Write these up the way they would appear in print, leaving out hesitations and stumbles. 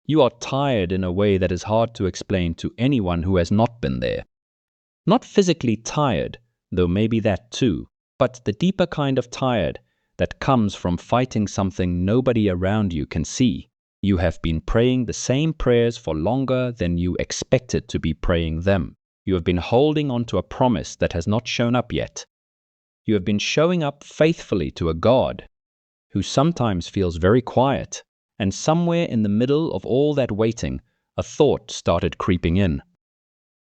You are tired in a way that is hard to explain to anyone who has not been there. Not physically tired, though maybe that too, but the deeper kind of tired that comes from fighting something nobody around you can see. You have been praying the same prayers for longer than you expected to be praying them. You have been holding on to a promise that has not shown up yet. You have been showing up faithfully to a God who sometimes feels very quiet, and somewhere in the middle of all that waiting, a thought started creeping in.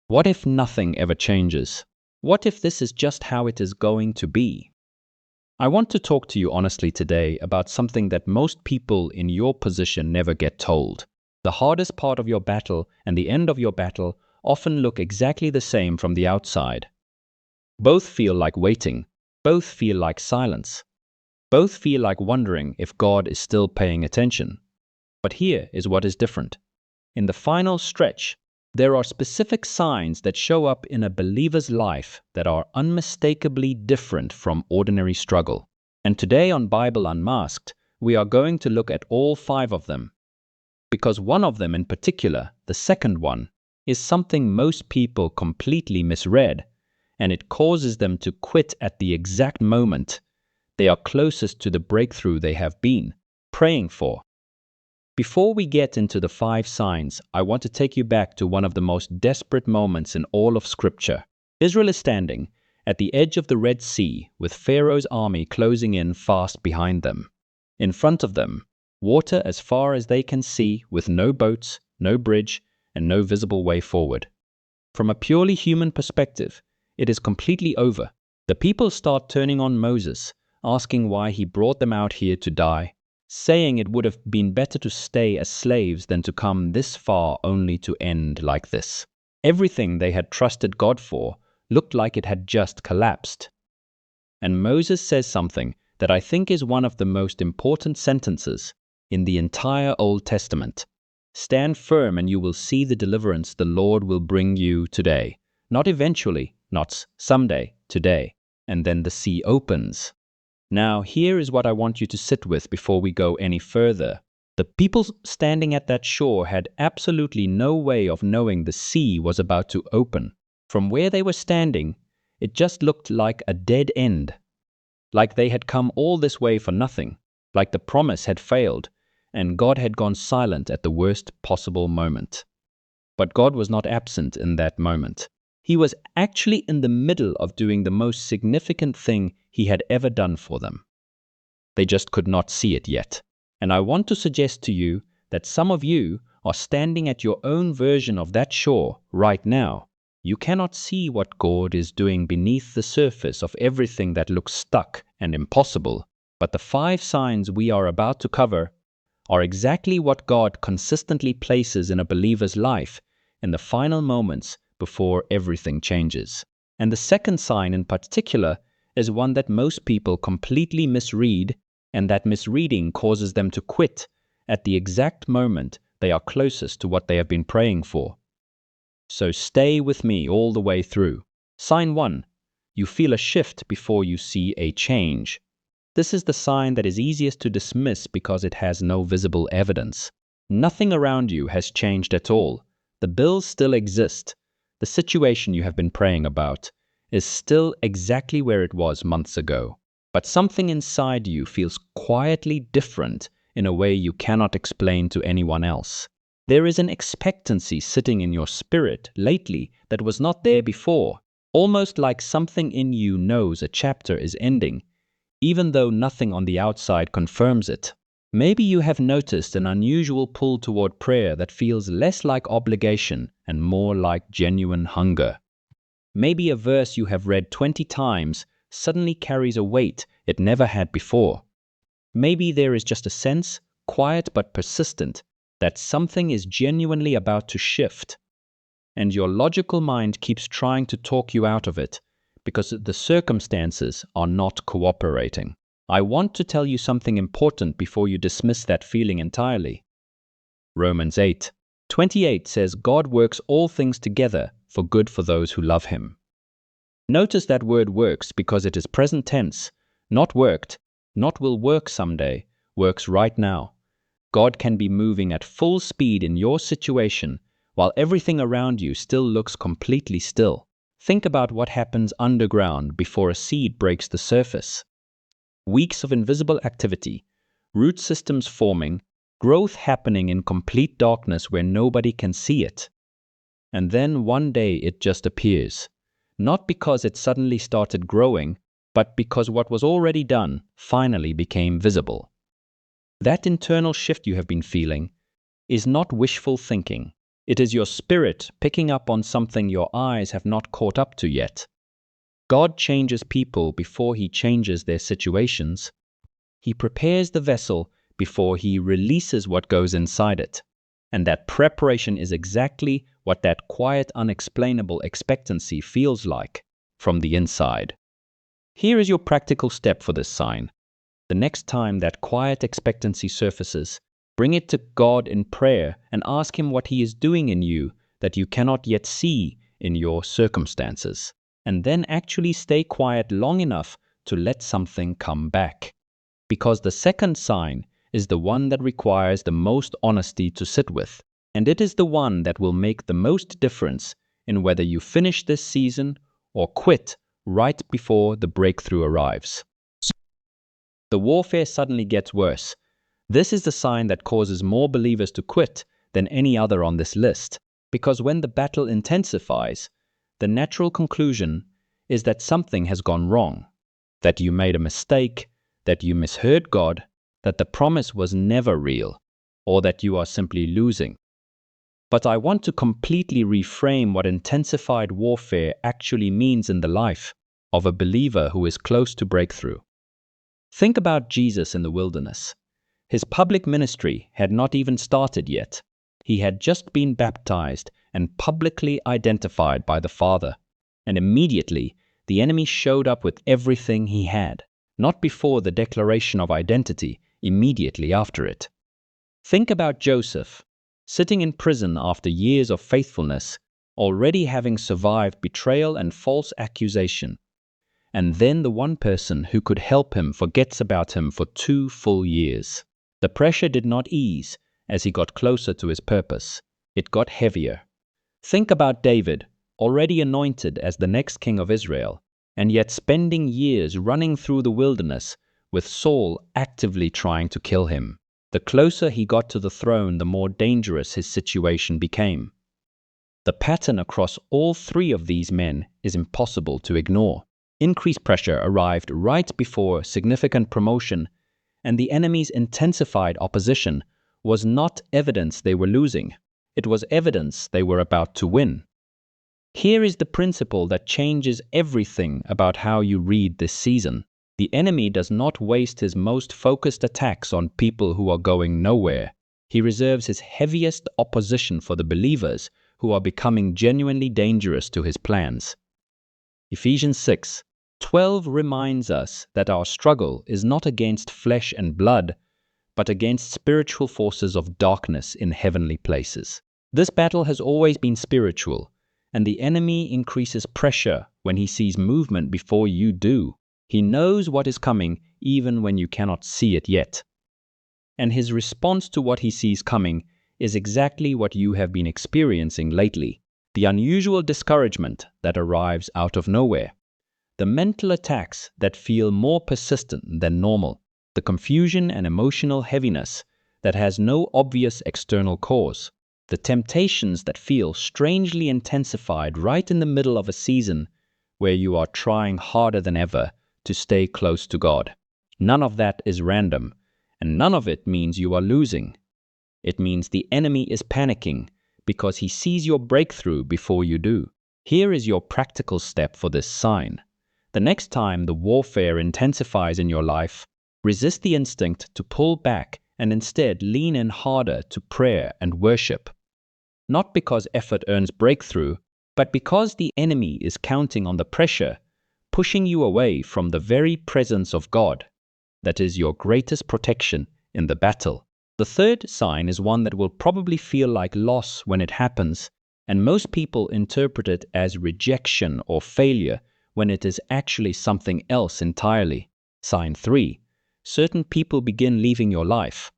What if nothing ever changes? What if this is just how it is going to be? I want to talk to you honestly today about something that most people in your position never get told. The hardest part of your battle and the end of your battle often look exactly the same from the outside. Both feel like waiting. Both feel like silence. Both feel like wondering if God is still paying attention. But here is what is different. In the final stretch, there are specific signs that show up in a believer's life that are unmistakably different from ordinary struggle. And today on Bible Unmasked, we are going to look at all 5 of them. Because one of them in particular, the second one, is something most people completely misread, and it causes them to quit at the exact moment they are closest to the breakthrough they have been praying for. Before we get into the 5 signs, I want to take you back to one of the most desperate moments in all of Scripture. Israel is standing at the edge of the Red Sea with Pharaoh's army closing in fast behind them. In front of them, water as far as they can see with no boats, no bridge, and no visible way forward. From a purely human perspective, it is completely over. The people start turning on Moses, asking why he brought them out here to die, saying it would have been better to stay as slaves than to come this far only to end like this. Everything they had trusted God for looked like it had just collapsed. And Moses says something that I think is one of the most important sentences in the entire Old Testament. Stand firm and you will see the deliverance the Lord will bring you today. Not eventually, not someday, today. And then the sea opens. Now, here is what I want you to sit with before we go any further. The people standing at that shore had absolutely no way of knowing the sea was about to open. From where they were standing, it just looked like a dead end. Like they had come all this way for nothing. Like the promise had failed, and God had gone silent at the worst possible moment. But God was not absent in that moment. He was actually in the middle of doing the most significant thing he had ever done for them. They just could not see it yet. And I want to suggest to you that some of you are standing at your own version of that shore right now. You cannot see what God is doing beneath the surface of everything that looks stuck and impossible. But the 5 signs we are about to cover are exactly what God consistently places in a believer's life in the final moments before everything changes. And the second sign in particular is one that most people completely misread, and that misreading causes them to quit at the exact moment they are closest to what they have been praying for. So stay with me all the way through. Sign 1. You feel a shift before you see a change. This is the sign that is easiest to dismiss because it has no visible evidence. Nothing around you has changed at all. The bills still exist. The situation you have been praying about is still exactly where it was months ago. But something inside you feels quietly different in a way you cannot explain to anyone else. There is an expectancy sitting in your spirit lately that was not there before, almost like something in you knows a chapter is ending, even though nothing on the outside confirms it. Maybe you have noticed an unusual pull toward prayer that feels less like obligation and more like genuine hunger. Maybe a verse you have read 20 times suddenly carries a weight it never had before. Maybe there is just a sense, quiet but persistent, that something is genuinely about to shift. And your logical mind keeps trying to talk you out of it because the circumstances are not cooperating. I want to tell you something important before you dismiss that feeling entirely. Romans 8:28 says God works all things together for good for those who love Him. Notice that word works because it is present tense, not worked, not will work someday, works right now. God can be moving at full speed in your situation while everything around you still looks completely still. Think about what happens underground before a seed breaks the surface. Weeks of invisible activity, root systems forming, growth happening in complete darkness where nobody can see it. And then one day it just appears. Not because it suddenly started growing, but because what was already done finally became visible. That internal shift you have been feeling is not wishful thinking. It is your spirit picking up on something your eyes have not caught up to yet. God changes people before He changes their situations. He prepares the vessel before He releases what goes inside it. And that preparation is exactly what that quiet, unexplainable expectancy feels like from the inside. Here is your practical step for this sign. The next time that quiet expectancy surfaces, bring it to God in prayer and ask Him what He is doing in you that you cannot yet see in your circumstances. And then actually stay quiet long enough to let something come back. Because the second sign is the one that requires the most honesty to sit with. And it is the one that will make the most difference in whether you finish this season or quit right before the breakthrough arrives. The warfare suddenly gets worse. This is the sign that causes more believers to quit than any other on this list, because when the battle intensifies, the natural conclusion is that something has gone wrong, that you made a mistake, that you misheard God, that the promise was never real, or that you are simply losing. But I want to completely reframe what intensified warfare actually means in the life of a believer who is close to breakthrough. Think about Jesus in the wilderness. His public ministry had not even started yet. He had just been baptized and publicly identified by the Father. And immediately, the enemy showed up with everything he had. Not before the declaration of identity, immediately after it. Think about Joseph, sitting in prison after years of faithfulness, already having survived betrayal and false accusation. And then the one person who could help him forgets about him for 2 full years. The pressure did not ease as he got closer to his purpose. It got heavier. Think about David, already anointed as the next king of Israel, and yet spending years running through the wilderness with Saul actively trying to kill him. The closer he got to the throne, the more dangerous his situation became. The pattern across all 3 of these men is impossible to ignore. Increased pressure arrived right before significant promotion, and the enemy's intensified opposition was not evidence they were losing. It was evidence they were about to win. Here is the principle that changes everything about how you read this season. The enemy does not waste his most focused attacks on people who are going nowhere. He reserves his heaviest opposition for the believers who are becoming genuinely dangerous to his plans. Ephesians 6:12 reminds us that our struggle is not against flesh and blood, but against spiritual forces of darkness in heavenly places. This battle has always been spiritual, and the enemy increases pressure when he sees movement before you do. He knows what is coming even when you cannot see it yet. And his response to what he sees coming is exactly what you have been experiencing lately. The unusual discouragement that arrives out of nowhere. The mental attacks that feel more persistent than normal. The confusion and emotional heaviness that has no obvious external cause. The temptations that feel strangely intensified right in the middle of a season where you are trying harder than ever to stay close to God. None of that is random, and none of it means you are losing. It means the enemy is panicking because he sees your breakthrough before you do. Here is your practical step for this sign. The next time the warfare intensifies in your life, resist the instinct to pull back and instead lean in harder to prayer and worship. Not because effort earns breakthrough, but because the enemy is counting on the pressure, pushing you away from the very presence of God. That is your greatest protection in the battle. The third sign is one that will probably feel like loss when it happens, and most people interpret it as rejection or failure when it is actually something else entirely. Sign 3. Certain people begin leaving your life.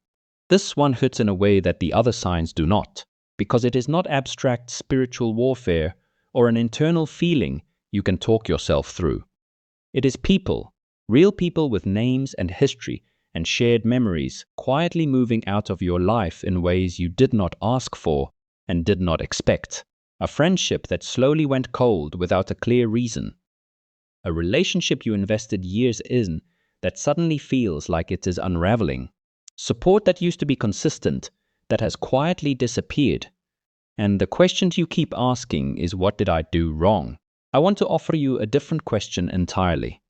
This one hits in a way that the other signs do not, because it is not abstract spiritual warfare or an internal feeling you can talk yourself through. It is people, real people with names and history and shared memories, quietly moving out of your life in ways you did not ask for and did not expect. A friendship that slowly went cold without a clear reason. A relationship you invested years in that suddenly feels like it is unraveling. Support that used to be consistent, that has quietly disappeared. And the questions you keep asking is, what did I do wrong? I want to offer you a different question entirely.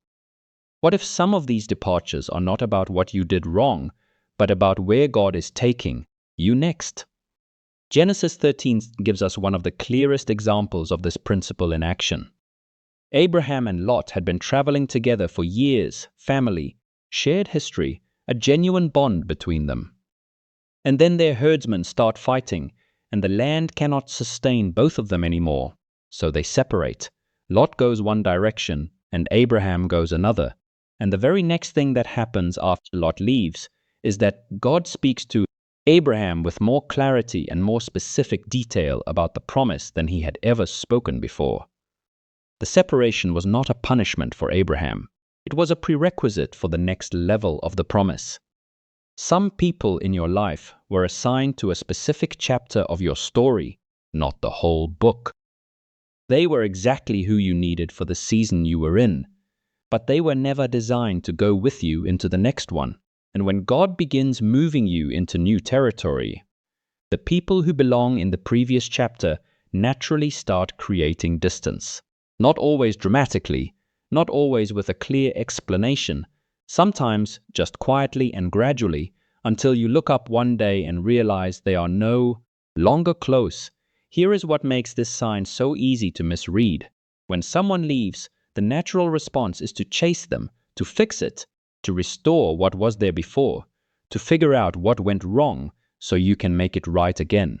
What if some of these departures are not about what you did wrong, but about where God is taking you next? Genesis 13 gives us one of the clearest examples of this principle in action. Abraham and Lot had been traveling together for years, family, shared history, a genuine bond between them. And then their herdsmen start fighting, and the land cannot sustain both of them anymore. So they separate. Lot goes one direction, and Abraham goes another. And the very next thing that happens after Lot leaves is that God speaks to Abraham with more clarity and more specific detail about the promise than he had ever spoken before. The separation was not a punishment for Abraham. It was a prerequisite for the next level of the promise. Some people in your life were assigned to a specific chapter of your story, not the whole book. They were exactly who you needed for the season you were in, but they were never designed to go with you into the next one. And when God begins moving you into new territory, the people who belong in the previous chapter naturally start creating distance. Not always dramatically, not always with a clear explanation, sometimes just quietly and gradually, until you look up one day and realize they are no longer close. Here is what makes this sign so easy to misread. When someone leaves, the natural response is to chase them, to fix it, to restore what was there before, to figure out what went wrong so you can make it right again.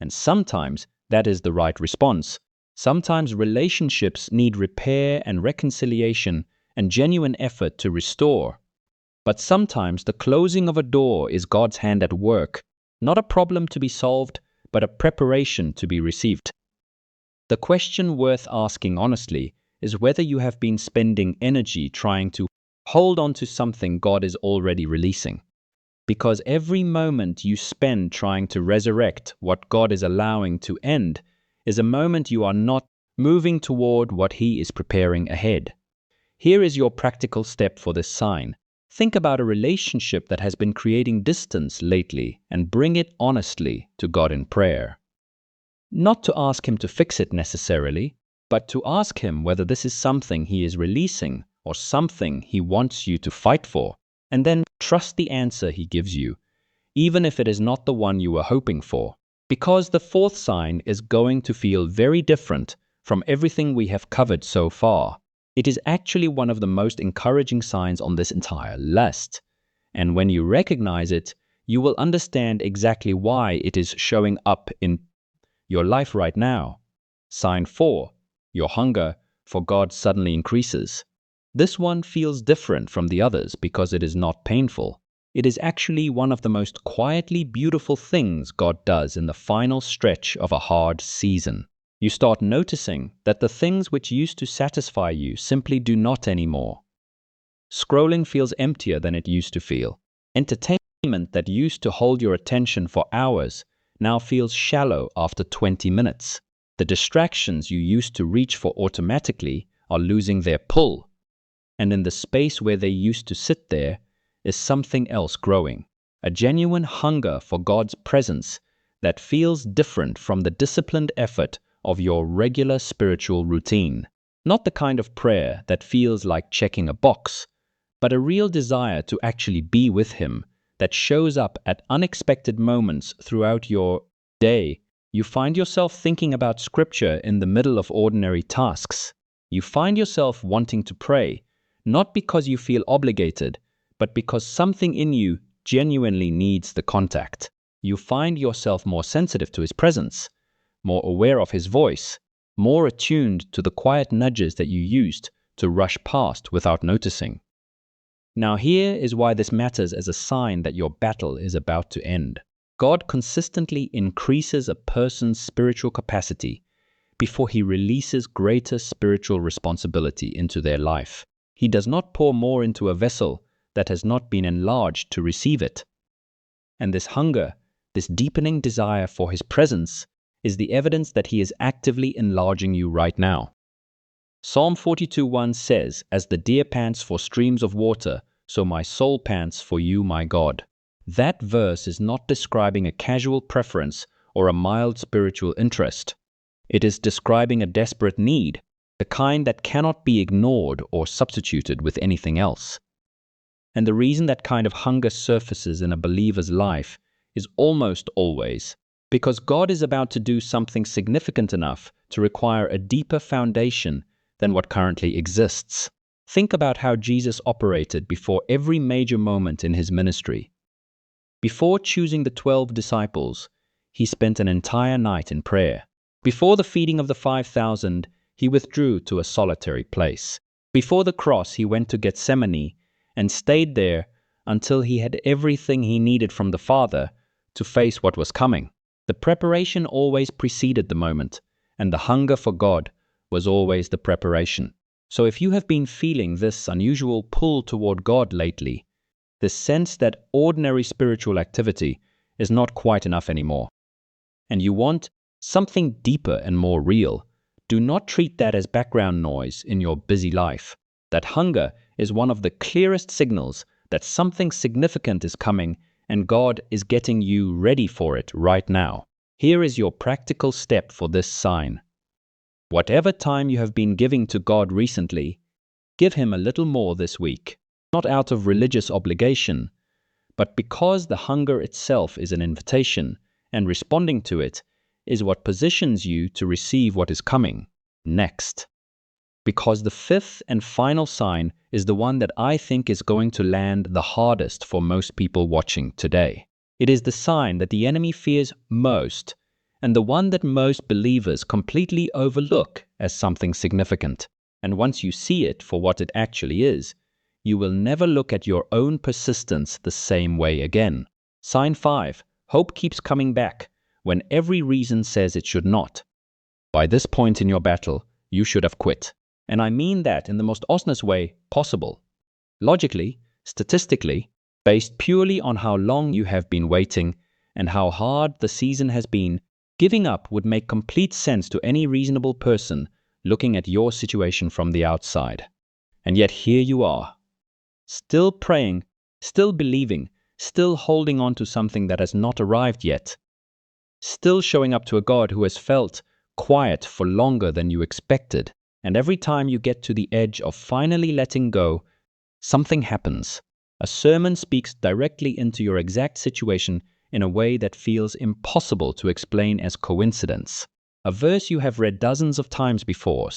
And sometimes that is the right response. Sometimes relationships need repair and reconciliation and genuine effort to restore. But sometimes the closing of a door is God's hand at work, not a problem to be solved, but a preparation to be received. The question worth asking honestly is whether you have been spending energy trying to hold on to something God is already releasing. Because every moment you spend trying to resurrect what God is allowing to end is a moment you are not moving toward what He is preparing ahead. Here is your practical step for this sign. Think about a relationship that has been creating distance lately and bring it honestly to God in prayer. Not to ask Him to fix it necessarily, but to ask Him whether this is something He is releasing or something He wants you to fight for, and then trust the answer He gives you, even if it is not the one you were hoping for. Because the fourth sign is going to feel very different from everything we have covered so far. It is actually one of the most encouraging signs on this entire list. And when you recognize it, you will understand exactly why it is showing up in your life right now. Sign 4. Your hunger for God suddenly increases. This one feels different from the others because it is not painful. It is actually one of the most quietly beautiful things God does in the final stretch of a hard season. You start noticing that the things which used to satisfy you simply do not anymore. Scrolling feels emptier than it used to feel. Entertainment that used to hold your attention for hours now feels shallow after 20 minutes. The distractions you used to reach for automatically are losing their pull. And in the space where they used to sit there is something else growing. A genuine hunger for God's presence that feels different from the disciplined effort of your regular spiritual routine. Not the kind of prayer that feels like checking a box, but a real desire to actually be with Him that shows up at unexpected moments throughout your day. You find yourself thinking about Scripture in the middle of ordinary tasks. You find yourself wanting to pray, not because you feel obligated, but because something in you genuinely needs the contact. You find yourself more sensitive to His presence, more aware of His voice, more attuned to the quiet nudges that you used to rush past without noticing. Now here is why this matters as a sign that your battle is about to end. God consistently increases a person's spiritual capacity before he releases greater spiritual responsibility into their life. He does not pour more into a vessel that has not been enlarged to receive it. And this hunger, this deepening desire for his presence, is the evidence that he is actively enlarging you right now. Psalm 42:1 says, "As the deer pants for streams of water, so my soul pants for you, my God." That verse is not describing a casual preference or a mild spiritual interest. It is describing a desperate need, the kind that cannot be ignored or substituted with anything else. And the reason that kind of hunger surfaces in a believer's life is almost always because God is about to do something significant enough to require a deeper foundation than what currently exists. Think about how Jesus operated before every major moment in his ministry. Before choosing the 12 disciples, he spent an entire night in prayer. Before the feeding of the 5,000, he withdrew to a solitary place. Before the cross, he went to Gethsemane and stayed there until he had everything he needed from the Father to face what was coming. The preparation always preceded the moment, and the hunger for God was always the preparation. So if you have been feeling this unusual pull toward God lately, this sense that ordinary spiritual activity is not quite enough anymore, and you want something deeper and more real, do not treat that as background noise in your busy life. That hunger is one of the clearest signals that something significant is coming and God is getting you ready for it right now. Here is your practical step for this sign. Whatever time you have been giving to God recently, give Him a little more this week, not out of religious obligation, but because the hunger itself is an invitation, and responding to it is what positions you to receive what is coming next. Because the fifth and final sign is the one that I think is going to land the hardest for most people watching today. It is the sign that the enemy fears most, and the one that most believers completely overlook as something significant. And once you see it for what it actually is, you will never look at your own persistence the same way again. Sign 5. Hope keeps coming back when every reason says it should not. By this point in your battle, you should have quit. And I mean that in the most honest way possible. Logically, statistically, based purely on how long you have been waiting and how hard the season has been, giving up would make complete sense to any reasonable person looking at your situation from the outside. And yet here you are, still praying, still believing, still holding on to something that has not arrived yet, still showing up to a God who has felt quiet for longer than you expected. And every time you get to the edge of finally letting go, something happens. A sermon speaks directly into your exact situation in a way that feels impossible to explain as coincidence. A verse you have read dozens of times before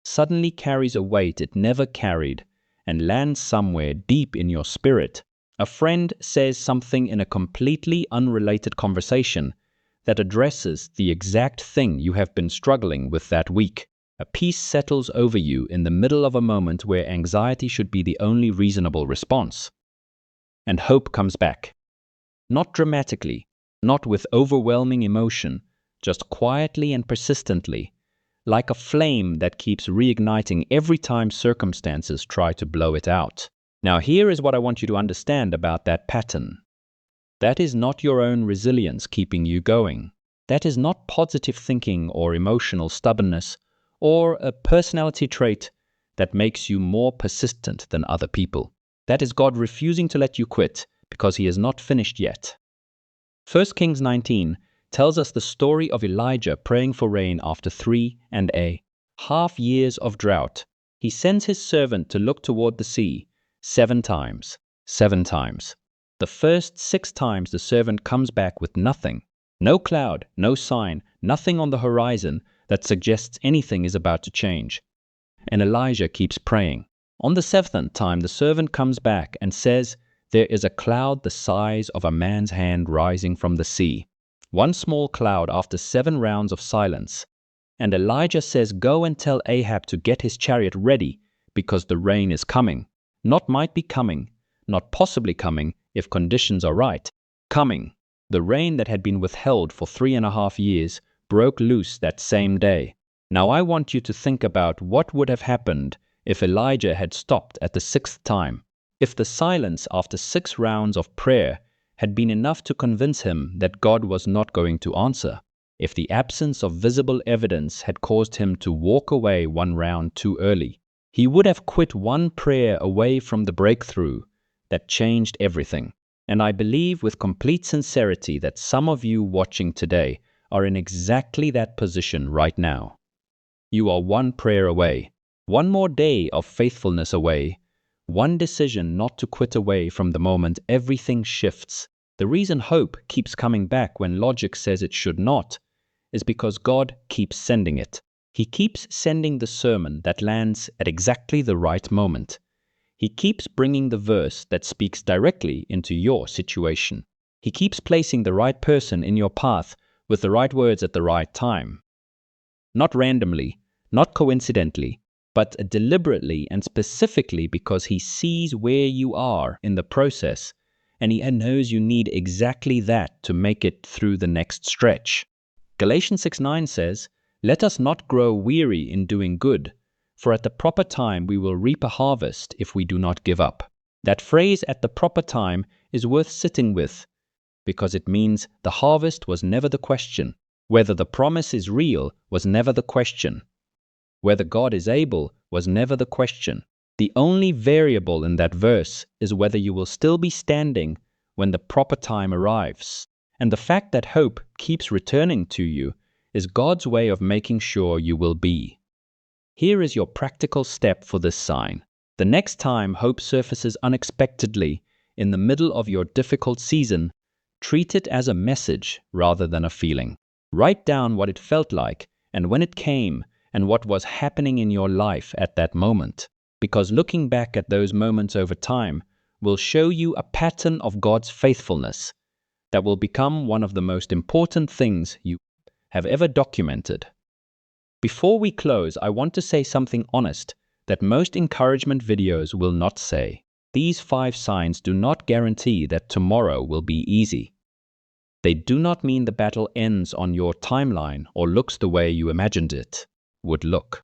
suddenly carries a weight it never carried and lands somewhere deep in your spirit. A friend says something in a completely unrelated conversation that addresses the exact thing you have been struggling with that week. A peace settles over you in the middle of a moment where anxiety should be the only reasonable response. And hope comes back. Not dramatically, not with overwhelming emotion, just quietly and persistently, like a flame that keeps reigniting every time circumstances try to blow it out. Now here is what I want you to understand about that pattern. That is not your own resilience keeping you going. That is not positive thinking or emotional stubbornness, or a personality trait that makes you more persistent than other people. That is God refusing to let you quit because He is not finished yet. 1 Kings 19 tells us the story of Elijah praying for rain after 3.5 years of drought. He sends his servant to look toward the sea 7 times. 7 times. The first 6 times the servant comes back with nothing. No cloud, no sign, nothing on the horizon that suggests anything is about to change. And Elijah keeps praying. On the 7th time, the servant comes back and says, "There is a cloud the size of a man's hand rising from the sea." One small cloud after 7 rounds of silence. And Elijah says, "Go and tell Ahab to get his chariot ready because the rain is coming." Not might be coming, not possibly coming if conditions are right. Coming. The rain that had been withheld for 3.5 years broke loose that same day. Now I want you to think about what would have happened if Elijah had stopped at the 6th time. If the silence after 6 rounds of prayer had been enough to convince him that God was not going to answer. If the absence of visible evidence had caused him to walk away 1 round too early. He would have quit 1 prayer away from the breakthrough that changed everything. And I believe with complete sincerity that some of you watching today are in exactly that position right now. You are 1 prayer away, 1 more day of faithfulness away, 1 decision not to quit away from the moment everything shifts. The reason hope keeps coming back when logic says it should not is because God keeps sending it. He keeps sending the sermon that lands at exactly the right moment. He keeps bringing the verse that speaks directly into your situation. He keeps placing the right person in your path with the right words at the right time. Not randomly, not coincidentally, but deliberately and specifically because he sees where you are in the process and he knows you need exactly that to make it through the next stretch. Galatians 6:9 says, "Let us not grow weary in doing good, for at the proper time we will reap a harvest if we do not give up." That phrase, "at the proper time," is worth sitting with, because it means the harvest was never the question. Whether the promise is real was never the question. Whether God is able was never the question. The only variable in that verse is whether you will still be standing when the proper time arrives. And the fact that hope keeps returning to you is God's way of making sure you will be. Here is your practical step for this sign. The next time hope surfaces unexpectedly in the middle of your difficult season, treat it as a message rather than a feeling. Write down what it felt like and when it came and what was happening in your life at that moment. Because looking back at those moments over time will show you a pattern of God's faithfulness that will become one of the most important things you have ever documented. Before we close, I want to say something honest that most encouragement videos will not say. These 5 signs do not guarantee that tomorrow will be easy. They do not mean the battle ends on your timeline or looks the way you imagined it would look.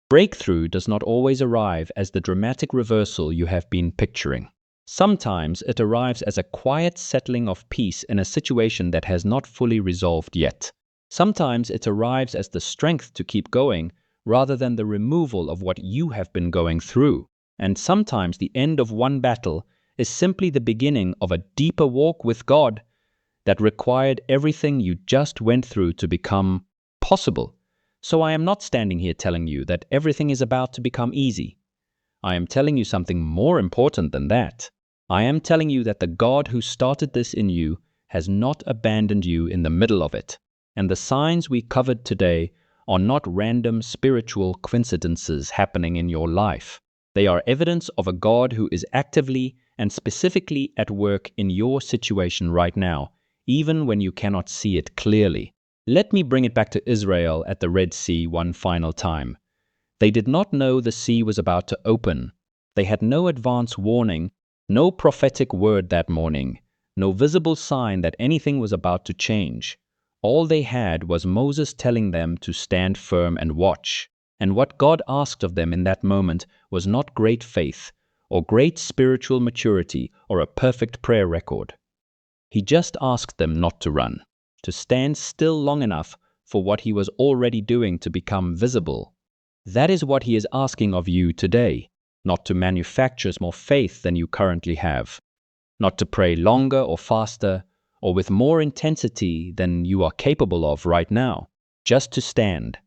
Breakthrough does not always arrive as the dramatic reversal you have been picturing. Sometimes it arrives as a quiet settling of peace in a situation that has not fully resolved yet. Sometimes it arrives as the strength to keep going rather than the removal of what you have been going through. And sometimes the end of 1 battle is simply the beginning of a deeper walk with God that required everything you just went through to become possible. So I am not standing here telling you that everything is about to become easy. I am telling you something more important than that. I am telling you that the God who started this in you has not abandoned you in the middle of it. And the signs we covered today are not random spiritual coincidences happening in your life. They are evidence of a God who is actively and specifically at work in your situation right now, even when you cannot see it clearly. Let me bring it back to Israel at the Red Sea one final time. They did not know the sea was about to open. They had no advance warning, no prophetic word that morning, no visible sign that anything was about to change. All they had was Moses telling them to stand firm and watch. And what God asked of them in that moment was not great faith, or great spiritual maturity, or a perfect prayer record. He just asked them not to run, to stand still long enough for what he was already doing to become visible. That is what he is asking of you today, not to manufacture more faith than you currently have, not to pray longer or faster, or with more intensity than you are capable of right now, just to stand,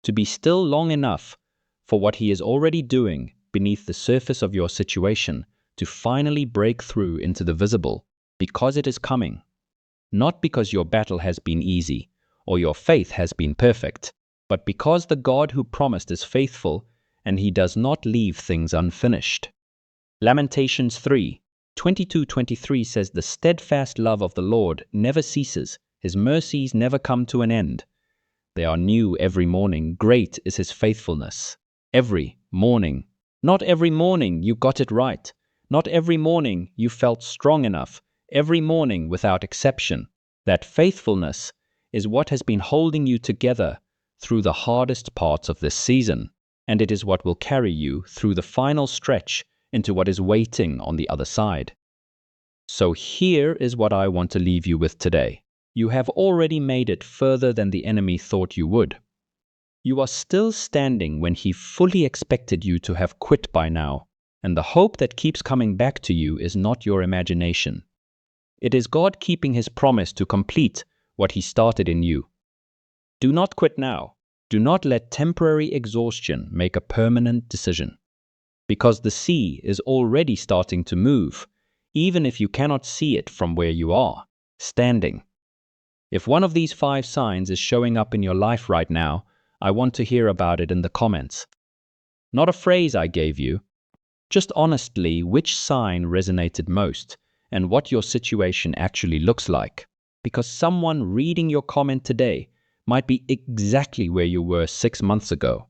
to be still long enough for what he is already doing beneath the surface of your situation to finally break through into the visible, because it is coming, not because your battle has been easy or your faith has been perfect, but because the God who promised is faithful and he does not leave things unfinished. Lamentations 3:22-23 says, "The steadfast love of the Lord never ceases, his mercies never come to an end. They are new every morning, great is his faithfulness." Every morning, Not every morning you got it right. Not every morning you felt strong enough. Every morning without exception. That faithfulness is what has been holding you together through the hardest parts of this season, and it is what will carry you through the final stretch into what is waiting on the other side. So here is what I want to leave you with today. You have already made it further than the enemy thought you would. You are still standing when he fully expected you to have quit by now, and the hope that keeps coming back to you is not your imagination. It is God keeping his promise to complete what he started in you. Do not quit now. Do not let temporary exhaustion make a permanent decision. Because the sea is already starting to move, even if you cannot see it from where you are, standing. If one of these 5 signs is showing up in your life right now, I want to hear about it in the comments. Not a phrase I gave you, just honestly which sign resonated most and what your situation actually looks like. Because someone reading your comment today might be exactly where you were 6 months ago.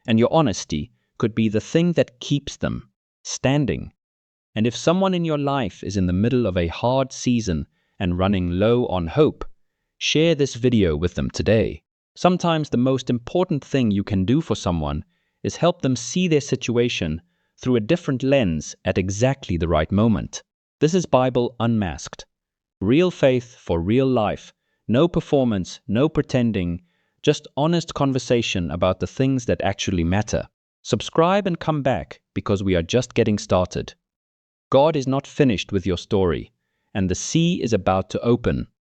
And your honesty could be the thing that keeps them standing. And if someone in your life is in the middle of a hard season and running low on hope, share this video with them today. Sometimes the most important thing you can do for someone is help them see their situation through a different lens at exactly the right moment. This is Bible Unmasked. Real faith for real life. No performance, no pretending, just honest conversation about the things that actually matter. Subscribe and come back because we are just getting started. God is not finished with your story, and the sea is about to open.